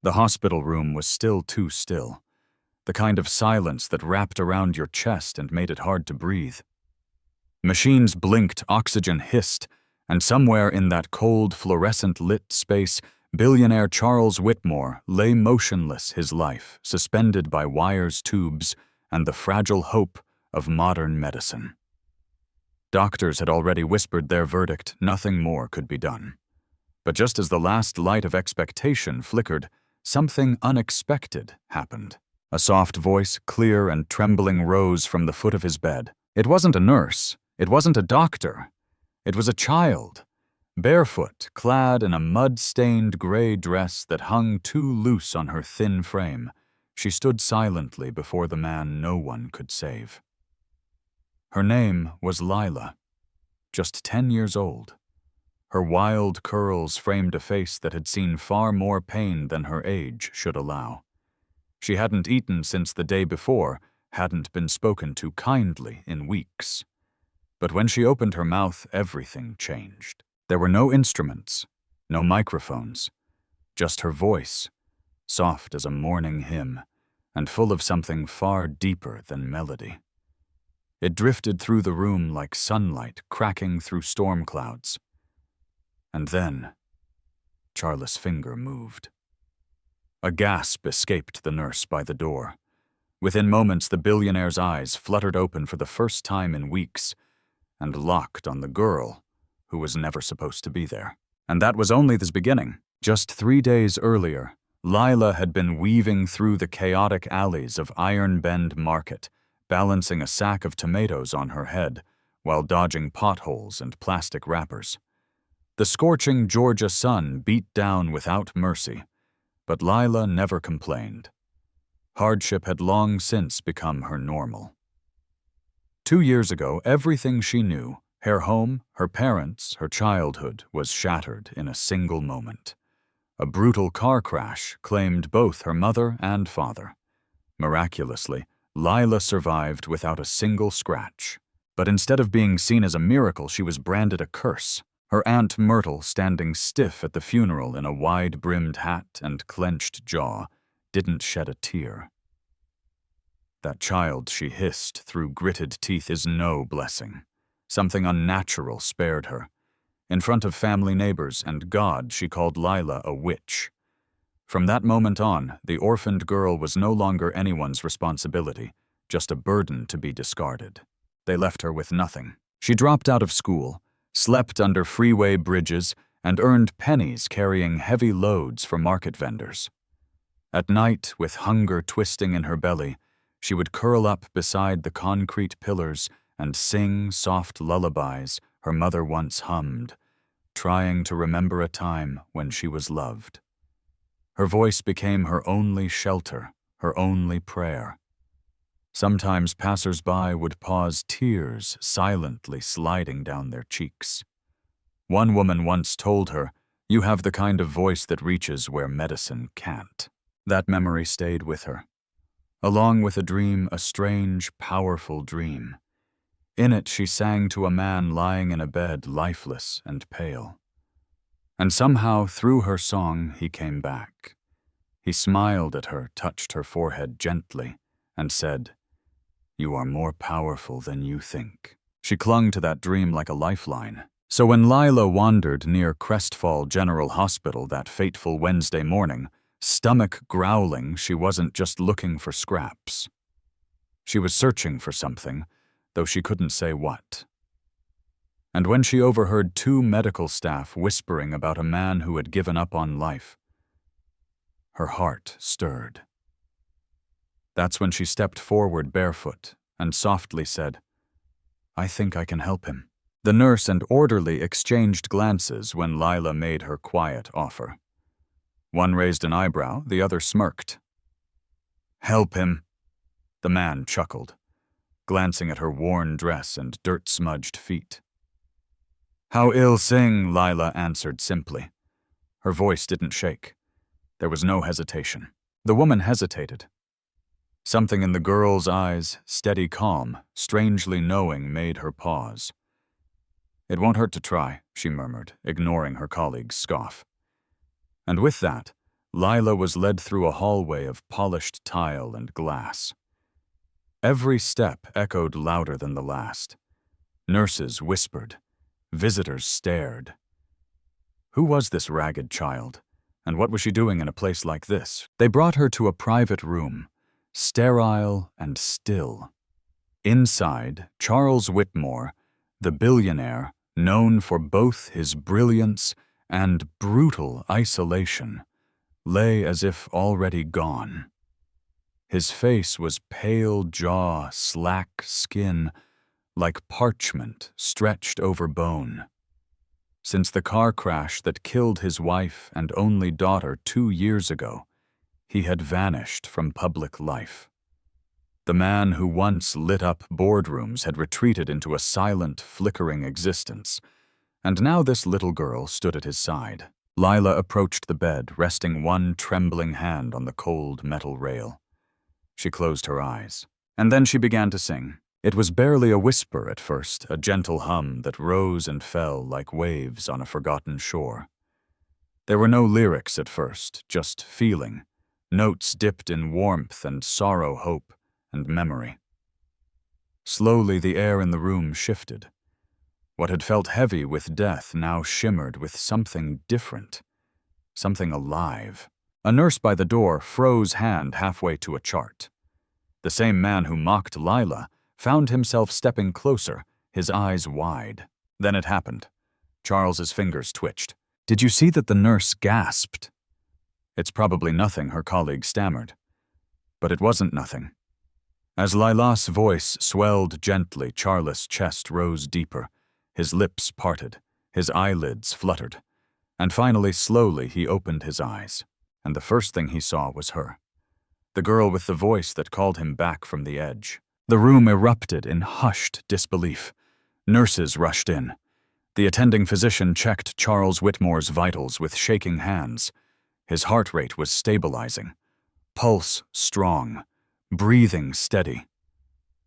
The hospital room was still too still, the kind of silence that wrapped around your chest and made it hard to breathe. Machines blinked, oxygen hissed, and somewhere in that cold, fluorescent-lit space, billionaire Charles Whitmore lay motionless, his life suspended by wires, tubes, and the fragile hope of modern medicine. Doctors had already whispered their verdict, nothing more could be done. But just as the last light of expectation flickered, something unexpected happened. A soft voice, clear and trembling, rose from the foot of his bed. It wasn't a nurse. It wasn't a doctor. It was a child, barefoot, clad in a mud-stained gray dress that hung too loose on her thin frame. She stood silently before the man no one could save. Her name was Lila, just 10 years old. Her wild curls framed a face that had seen far more pain than her age should allow. She hadn't eaten since the day before, hadn't been spoken to kindly in weeks. But when she opened her mouth, everything changed. There were no instruments, no microphones, just her voice, soft as a morning hymn, and full of something far deeper than melody. It drifted through the room like sunlight cracking through storm clouds. And then, Charlotte's finger moved. A gasp escaped the nurse by the door. Within moments, the billionaire's eyes fluttered open for the first time in weeks, and locked on the girl who was never supposed to be there. And that was only the beginning. Just 3 days earlier, Lila had been weaving through the chaotic alleys of Iron Bend Market, balancing a sack of tomatoes on her head while dodging potholes and plastic wrappers. The scorching Georgia sun beat down without mercy, but Lila never complained. Hardship had long since become her normal. 2 years ago, everything she knew, her home, her parents, her childhood, was shattered in a single moment. A brutal car crash claimed both her mother and father. Miraculously, Lila survived without a single scratch. But instead of being seen as a miracle, she was branded a curse. Her Aunt Myrtle, standing stiff at the funeral in a wide-brimmed hat and clenched jaw, didn't shed a tear. That child, she hissed through gritted teeth, is no blessing. Something unnatural spared her. In front of family, neighbors, and God, she called Lila a witch. From that moment on, the orphaned girl was no longer anyone's responsibility, just a burden to be discarded. They left her with nothing. She dropped out of school, slept under freeway bridges, and earned pennies carrying heavy loads for market vendors. At night, with hunger twisting in her belly, she would curl up beside the concrete pillars and sing soft lullabies her mother once hummed, trying to remember a time when she was loved. Her voice became her only shelter, her only prayer. Sometimes passers-by would pause, tears silently sliding down their cheeks. One woman once told her, "You have the kind of voice that reaches where medicine can't." That memory stayed with her. Along with a dream, a strange, powerful dream. In it, she sang to a man lying in a bed, lifeless and pale. And somehow, through her song, he came back. He smiled at her, touched her forehead gently, and said, "You are more powerful than you think." She clung to that dream like a lifeline. So when Lila wandered near Crestfall General Hospital that fateful Wednesday morning, stomach growling, she wasn't just looking for scraps. She was searching for something, though she couldn't say what. And when she overheard 2 medical staff whispering about a man who had given up on life, her heart stirred. That's when she stepped forward barefoot and softly said, "I think I can help him." The nurse and orderly exchanged glances when Lila made her quiet offer. One raised an eyebrow, the other smirked. "Help him," the man chuckled, glancing at her worn dress and dirt-smudged feet. "How ill sing," Lila answered simply. Her voice didn't shake. There was no hesitation. The woman hesitated. Something in the girl's eyes, steady calm, strangely knowing, made her pause. "It won't hurt to try," she murmured, ignoring her colleague's scoff. And with that, Lila was led through a hallway of polished tile and glass. Every step echoed louder than the last. Nurses whispered. Visitors stared. Who was this ragged child, and what was she doing in a place like this? They brought her to a private room, sterile and still. Inside, Charles Whitmore, the billionaire, known for both his brilliance and brutal isolation, lay as if already gone. His face was pale jaw, slack skin, like parchment stretched over bone. Since the car crash that killed his wife and only daughter 2 years ago, he had vanished from public life. The man who once lit up boardrooms had retreated into a silent, flickering existence, and now this little girl stood at his side. Lila approached the bed, resting one trembling hand on the cold metal rail. She closed her eyes, and then she began to sing. It was barely a whisper at first, a gentle hum that rose and fell like waves on a forgotten shore. There were no lyrics at first, just feeling, notes dipped in warmth and sorrow, hope and memory. Slowly the air in the room shifted. What had felt heavy with death now shimmered with something different, something alive. A nurse by the door froze hand halfway to a chart. The same man who mocked Lila found himself stepping closer, his eyes wide. Then it happened. Charles's fingers twitched. Did you see that the nurse gasped? It's probably nothing, her colleague stammered. But it wasn't nothing. As Lila's voice swelled gently, Charles' chest rose deeper. His lips parted, his eyelids fluttered, and finally, slowly, he opened his eyes, and the first thing he saw was her. The girl with the voice that called him back from the edge. The room erupted in hushed disbelief. Nurses rushed in. The attending physician checked Charles Whitmore's vitals with shaking hands. His heart rate was stabilizing, pulse strong, breathing steady.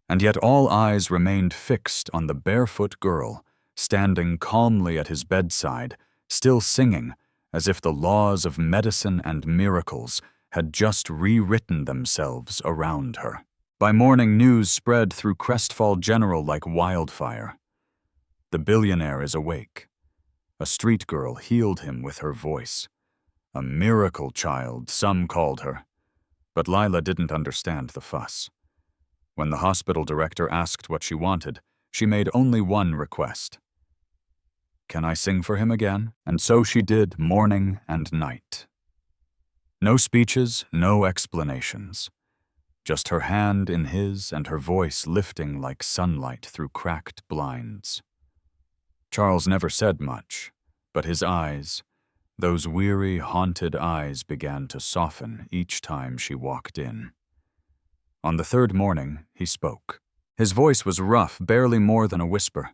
And yet all eyes remained fixed on the barefoot girl, standing calmly at his bedside, still singing, as if the laws of medicine and miracles had just rewritten themselves around her. By morning, news spread through Crestfall General like wildfire. The billionaire is awake. A street girl healed him with her voice. A miracle child, some called her. But Lila didn't understand the fuss. When the hospital director asked what she wanted, she made only one request. Can I sing for him again? And so she did, morning and night. No speeches, no explanations. Just her hand in his and her voice lifting like sunlight through cracked blinds. Charles never said much, but his eyes, those weary, haunted eyes, began to soften each time she walked in. On the third morning, he spoke. His voice was rough, barely more than a whisper.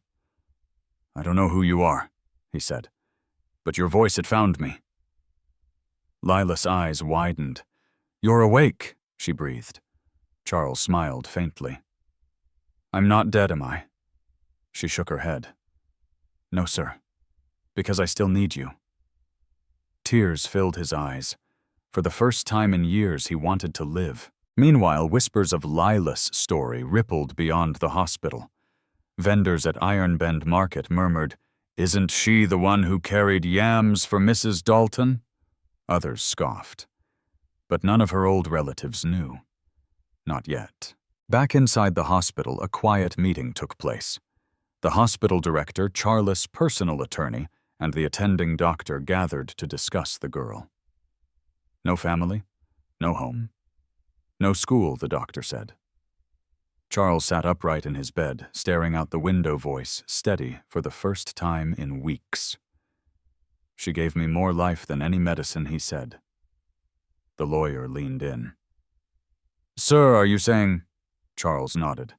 I don't know who you are, he said, but your voice had found me. Lila's eyes widened. You're awake, she breathed. Charles smiled faintly. I'm not dead, am I? She shook her head. No, sir, because I still need you. Tears filled his eyes. For the first time in years, he wanted to live. Meanwhile, whispers of Lila's story rippled beyond the hospital. Vendors at Iron Bend Market murmured, Isn't she the one who carried yams for Mrs. Dalton? Others scoffed. But none of her old relatives knew. Not yet. Back inside the hospital, a quiet meeting took place. The hospital director, Charles' personal attorney, and the attending doctor gathered to discuss the girl. No family, no home, no school, the doctor said. Charles sat upright in his bed, staring out the window, voice steady for the first time in weeks. She gave me more life than any medicine, he said. The lawyer leaned in. Sir, are you saying? Charles nodded.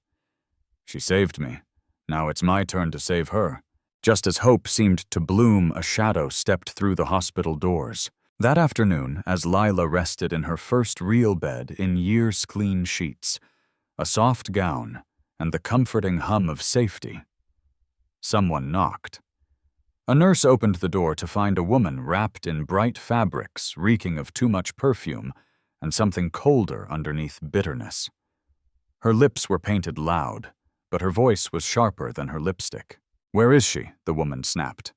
She saved me. Now it's my turn to save her. Just as hope seemed to bloom, a shadow stepped through the hospital doors. That afternoon, as Lila rested in her first real bed in years' clean sheets, a soft gown, and the comforting hum of safety, someone knocked. A nurse opened the door to find a woman wrapped in bright fabrics, reeking of too much perfume, and something colder underneath bitterness. Her lips were painted loud, but her voice was sharper than her lipstick. "Where is she?" the woman snapped.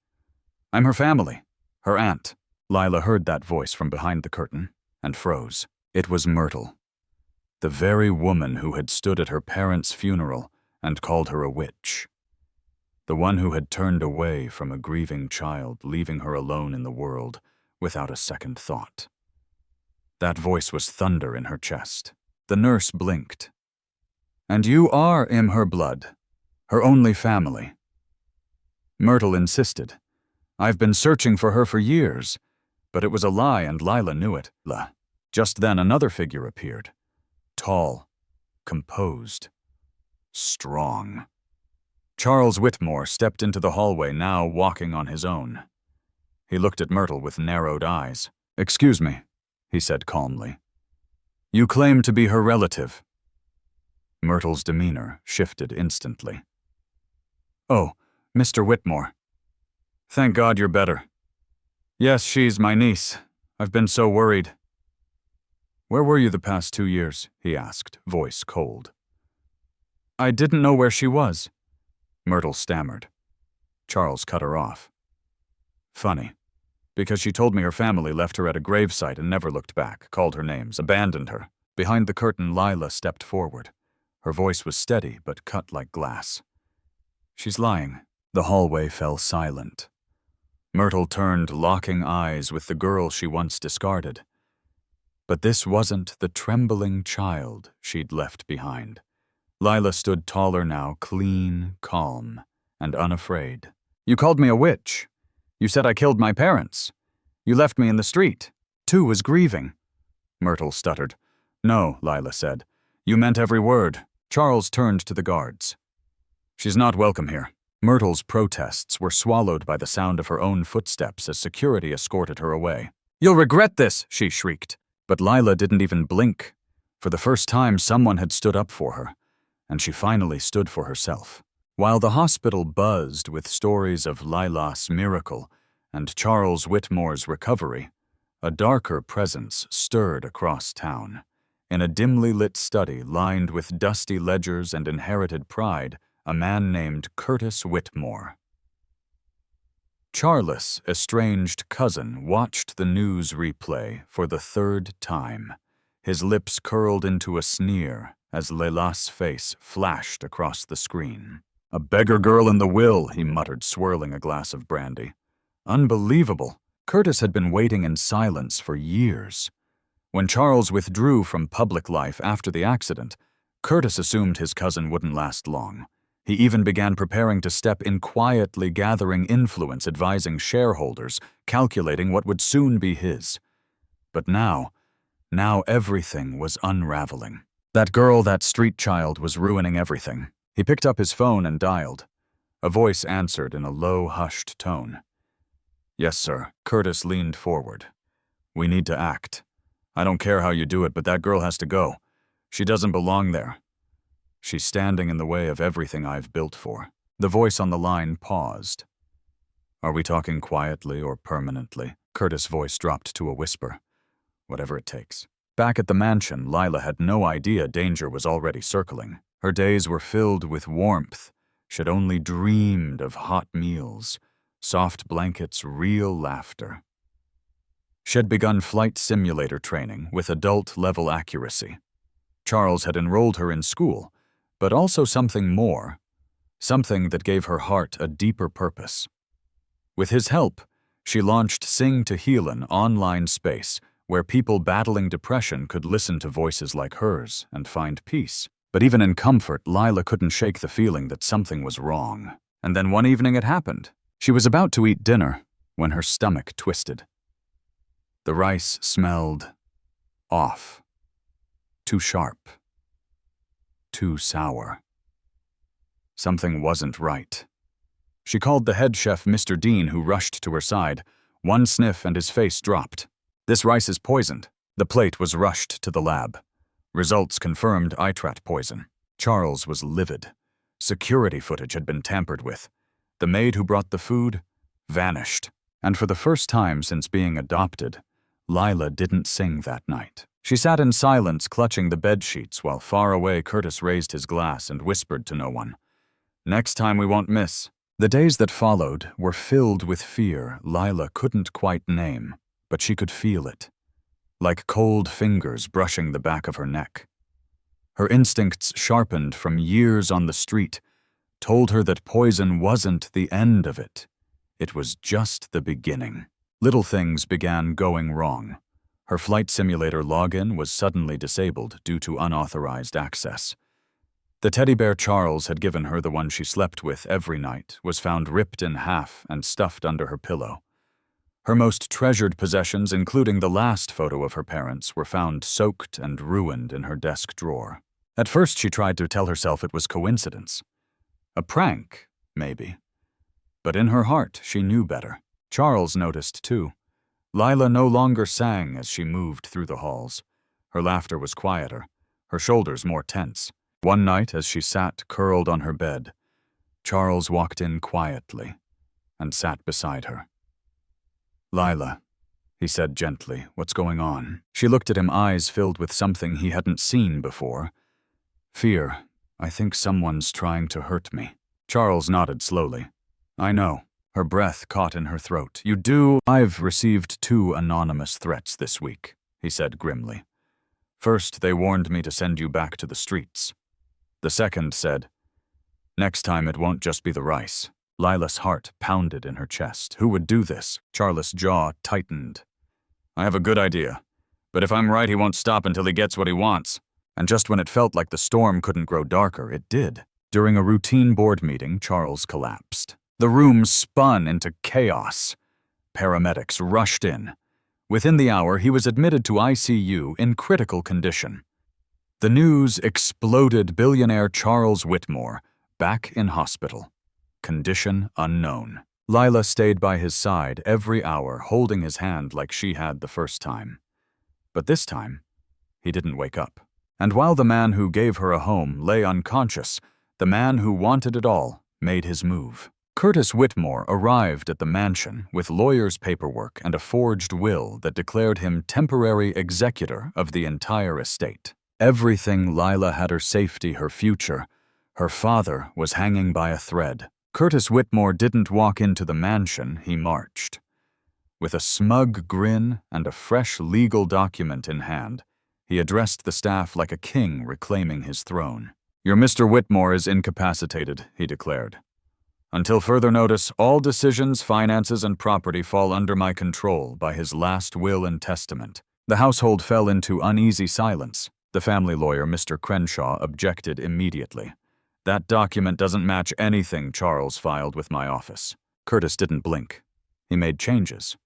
"I'm her family. Her aunt." Lila heard that voice from behind the curtain and froze. It was Myrtle, the very woman who had stood at her parents' funeral and called her a witch. The one who had turned away from a grieving child, leaving her alone in the world without a second thought. That voice was thunder in her chest. The nurse blinked. "And you are in her blood, her only family." Myrtle insisted. "I've been searching for her for years." But it was a lie, and Lila knew it. Just then another figure appeared. Tall, composed, strong. Charles Whitmore stepped into the hallway, now walking on his own. He looked at Myrtle with narrowed eyes. "Excuse me," he said calmly. "You claim to be her relative." Myrtle's demeanor shifted instantly. "Oh, Mr. Whitmore. Thank God you're better. Yes, she's my niece. I've been so worried." "Where were you the past 2 years?" he asked, voice cold. "I didn't know where she was," Myrtle stammered. Charles cut her off. "Funny, because she told me her family left her at a gravesite and never looked back, called her names, abandoned her." Behind the curtain, Lila stepped forward. Her voice was steady but cut like glass. "She's lying." The hallway fell silent. Myrtle turned locking eyes with the girl she once discarded. But this wasn't the trembling child she'd left behind. Lila stood taller now, clean, calm, and unafraid. "You called me a witch. You said I killed my parents. You left me in the street. Too was grieving." Myrtle stuttered. "No," Lila said. "You meant every word." Charles turned to the guards. "She's not welcome here." Myrtle's protests were swallowed by the sound of her own footsteps as security escorted her away. "You'll regret this," she shrieked. But Lila didn't even blink. For the first time, someone had stood up for her, and she finally stood for herself. While the hospital buzzed with stories of Lila's miracle and Charles Whitmore's recovery, a darker presence stirred across town. In a dimly lit study lined with dusty ledgers and inherited pride, a man named Curtis Whitmore. Charles' estranged cousin watched the news replay for the third time. His lips curled into a sneer as Leila's face flashed across the screen. "A beggar girl in the will," he muttered, swirling a glass of brandy. Unbelievable. Curtis had been waiting in silence for years. When Charles withdrew from public life after the accident, Curtis assumed his cousin wouldn't last long. He even began preparing to step in quietly, gathering influence, advising shareholders, calculating what would soon be his. But now everything was unraveling. That girl, that street child, was ruining everything. He picked up his phone and dialed. A voice answered in a low, hushed tone. "Yes, sir." Curtis leaned forward. "We need to act. I don't care how you do it, but that girl has to go. She doesn't belong there. She's standing in the way of everything I've built for." The voice on the line paused. "Are we talking quietly or permanently?" Curtis' voice dropped to a whisper. "Whatever it takes." Back at the mansion, Lila had no idea danger was already circling. Her days were filled with warmth. She'd only dreamed of hot meals, soft blankets, real laughter. She'd begun flight simulator training with adult-level accuracy. Charles had enrolled her in school, but also something more, something that gave her heart a deeper purpose. With his help, she launched Sing to Heal, an online space where people battling depression could listen to voices like hers and find peace. But even in comfort, Lila couldn't shake the feeling that something was wrong. And then one evening it happened. She was about to eat dinner when her stomach twisted. The rice smelled off, too sharp, too sour. Something wasn't right. She called the head chef, Mr. Dean, who rushed to her side. One sniff and his face dropped. "This rice is poisoned." The plate was rushed to the lab. Results confirmed nitrat poison. Charles was livid. Security footage had been tampered with. The maid who brought the food vanished. And for the first time since being adopted, Lila didn't sing that night. She sat in silence, clutching the bedsheets, while far away Curtis raised his glass and whispered to no one, "Next time we won't miss." The days that followed were filled with fear Lila couldn't quite name, but she could feel it, like cold fingers brushing the back of her neck. Her instincts, sharpened from years on the street, told her that poison wasn't the end of it. It was just the beginning. Little things began going wrong. Her flight simulator login was suddenly disabled due to unauthorized access. The teddy bear Charles had given her, the one she slept with every night, was found ripped in half and stuffed under her pillow. Her most treasured possessions, including the last photo of her parents, were found soaked and ruined in her desk drawer. At first she tried to tell herself it was coincidence. A prank, maybe. But in her heart, she knew better. Charles noticed, too. Lila no longer sang as she moved through the halls. Her laughter was quieter, her shoulders more tense. One night, as she sat curled on her bed, Charles walked in quietly and sat beside her. "Lila," he said gently, "what's going on?" She looked at him, eyes filled with something he hadn't seen before. "Fear. I think someone's trying to hurt me." Charles nodded slowly. "I know." Her breath caught in her throat. "You do?" "I've received 2 anonymous threats this week," he said grimly. "First, they warned me to send you back to the streets. The second said, 'Next time it won't just be the rice.'" Lila's heart pounded in her chest. Who would do this? Charles' jaw tightened. "I have a good idea. But if I'm right, he won't stop until he gets what he wants." And just when it felt like the storm couldn't grow darker, it did. During a routine board meeting, Charles collapsed. The room spun into chaos. Paramedics rushed in. Within the hour, he was admitted to ICU in critical condition. The news exploded. Billionaire Charles Whitmore, back in hospital. Condition unknown. Lila stayed by his side every hour, holding his hand like she had the first time. But this time, he didn't wake up. And while the man who gave her a home lay unconscious, the man who wanted it all made his move. Curtis Whitmore arrived at the mansion with lawyer's paperwork and a forged will that declared him temporary executor of the entire estate. Everything Lila had, her safety, her future, her father, was hanging by a thread. Curtis Whitmore didn't walk into the mansion, he marched. With a smug grin and a fresh legal document in hand, he addressed the staff like a king reclaiming his throne. "Your Mr. Whitmore is incapacitated," he declared. "Until further notice, all decisions, finances, and property fall under my control by his last will and testament." The household fell into uneasy silence. The family lawyer, Mr. Crenshaw, objected immediately. "That document doesn't match anything Charles filed with my office." Curtis didn't blink. He made changes.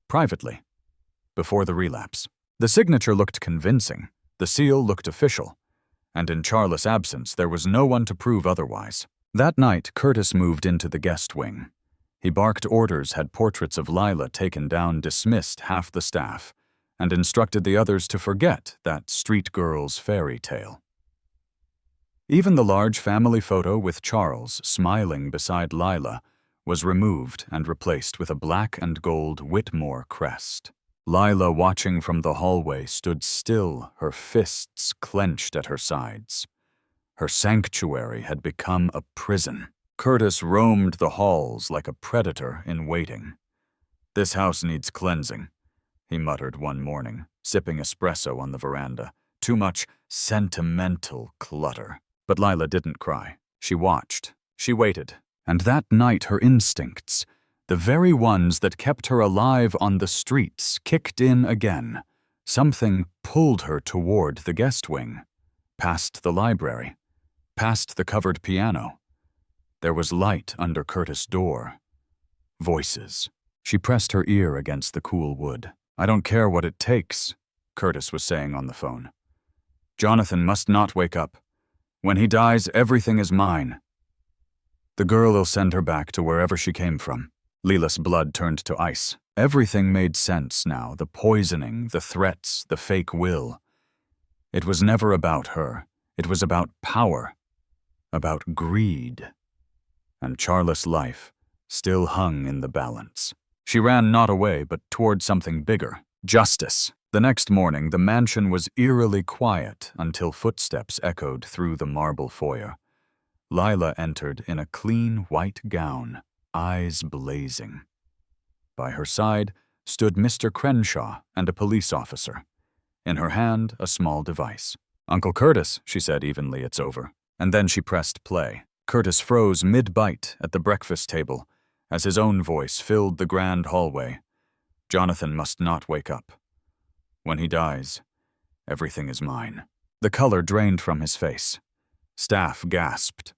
Privately. Before the relapse. The signature looked convincing. The seal looked official. And in Charles' absence, there was no one to prove otherwise. That night, Curtis moved into the guest wing. He barked orders, had portraits of Lila taken down, dismissed half the staff, and instructed the others to forget that street girl's fairy tale. Even the large family photo with Charles smiling beside Lila was removed and replaced with a black and gold Whitmore crest. Lila, watching from the hallway, stood still, her fists clenched at her sides. Her sanctuary had become a prison. Curtis roamed the halls like a predator in waiting. "This house needs cleansing," he muttered one morning, sipping espresso on the veranda. "Too much sentimental clutter." But Lila didn't cry. She watched. She waited. And that night her instincts, the very ones that kept her alive on the streets, kicked in again. Something pulled her toward the guest wing, past the library, past the covered piano. There was light under Curtis' door. Voices. She pressed her ear against the cool wood. "I don't care what it takes," Curtis was saying on the phone. "Jonathan must not wake up. When he dies, everything is mine. The girl will send her back to wherever she came from." Lila's blood turned to ice. Everything made sense now, the poisoning, the threats, the fake will. It was never about her. It was about power, about greed. And Charles' life still hung in the balance. She ran not away, but toward something bigger, justice. The next morning, the mansion was eerily quiet until footsteps echoed through the marble foyer. Lila entered in a clean white gown, eyes blazing. By her side stood Mr. Crenshaw and a police officer. In her hand, a small device. "Uncle Curtis," she said evenly, "it's over." And then she pressed play. Curtis froze mid-bite at the breakfast table as his own voice filled the grand hallway. Jonathan must not wake up. When he dies, everything is mine. The color drained from his face. Staff gasped.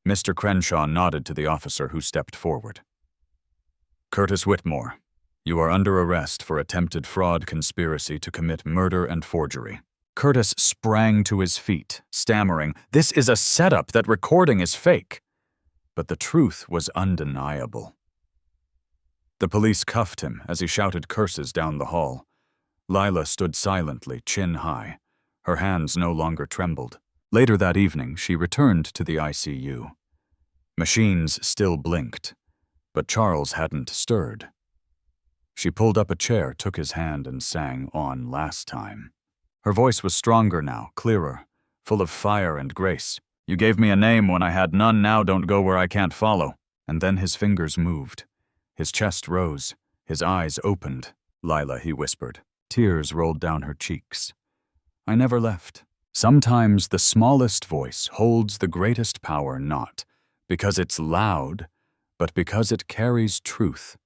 Mr. Crenshaw nodded to the officer who stepped forward. "Curtis Whitmore, you are under arrest for attempted fraud conspiracy to commit murder and forgery." Curtis sprang to his feet, stammering, "This is a setup, that recording is fake." But the truth was undeniable. The police cuffed him as he shouted curses down the hall. Lila stood silently, chin high. Her hands no longer trembled. Later that evening, she returned to the ICU. Machines still blinked, but Charles hadn't stirred. She pulled up a chair, took his hand, and sang "On Last Time." Her voice was stronger now, clearer, full of fire and grace. "You gave me a name when I had none, now don't go where I can't follow." And then his fingers moved. His chest rose, his eyes opened. "Lila," he whispered. Tears rolled down her cheeks. "I never left." Sometimes the smallest voice holds the greatest power, not because it's loud, but because it carries truth,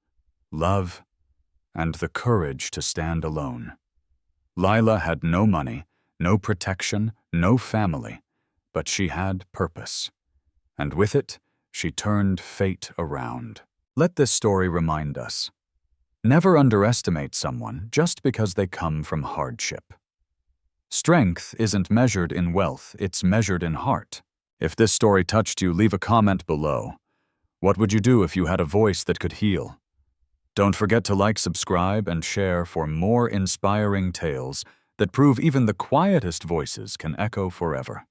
love, and the courage to stand alone. Lila had no money, no protection, no family, but she had purpose. And with it, she turned fate around. Let this story remind us: never underestimate someone just because they come from hardship. Strength isn't measured in wealth, it's measured in heart. If this story touched you, leave a comment below. What would you do if you had a voice that could heal? Don't forget to like, subscribe, and share for more inspiring tales that prove even the quietest voices can echo forever.